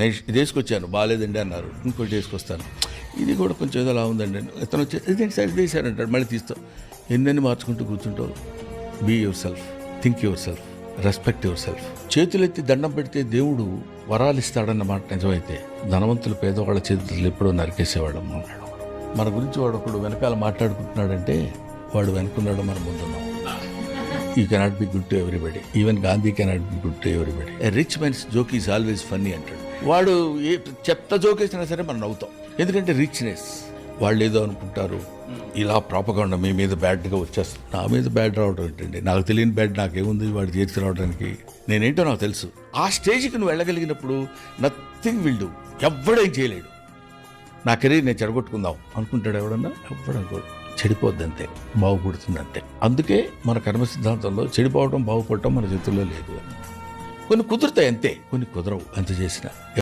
నేను ఇది వేసుకొచ్చాను బాగాలేదండి అన్నారు, ఇంకోటి వేసుకొస్తాను, ఇది కూడా కొంచెం ఏదో అలా ఉందండి, ఇతను వచ్చి ఇదేంటి సార్ ఇది వేసారంటాడు, మళ్ళీ తీస్తావు. ఎన్నెన్ని మార్చుకుంటూ కూర్చుంటావు. Be yourself, think yourself, respect yourself. చేతులెత్తి దండం పెడితే దేవుడు వరాలు ఇస్తాడన్నమాట నిజమైతే, ధనవంతులు పేదవాళ్ళ చేతులు ఎప్పుడో నరికేసేవాడు అన్నాడు. మన గురించి వాడు ఒకడు వెనకాల మాట్లాడుకుంటున్నాడంటే వాడు వెనుకున్నాడు, మన ముందున్నాం. You cannot be good to everybody, even Gandhi cannot be good to everybody. A rich men's joke is always funny అంటాడు. వాడు ఏ చెత్త జోక్ వేసినా సరే మనం నవ్వుతాం, ఎందుకంటే రిచ్నెస్. వాళ్ళు ఏదో అనుకుంటారు, ఇలా ప్రాపగాండా మీ మీద బ్యాడ్గా వచ్చేస్తుంది. నా మీద బ్యాడ్ రావడం ఏంటండి, నాకు తెలియని బ్యాడ్ నాకేముంది వాడు చేర్చి రావడానికి, నేనేంటో నాకు తెలుసు. ఆ స్టేజ్కి నువ్వు వెళ్ళగలిగినప్పుడు నథింగ్ విల్ డూ, ఎవ్వడేం చేయలేడు. నా కెరీర్ నేను చెడగొట్టుకుందాం అనుకుంటాడు ఎవడన్నా, ఎవ్వడనుకోడు. చెడిపోద్ది అంతే, బాగుపడుతుంది అంతే. అందుకే మన కర్మ సిద్ధాంతంలో చెడిపోవడం బాగుపడటం మన చేతుల్లో లేదు. కొన్ని కుదురుతాయి అంతే, కొన్ని కుదరవు. అంత చేసిన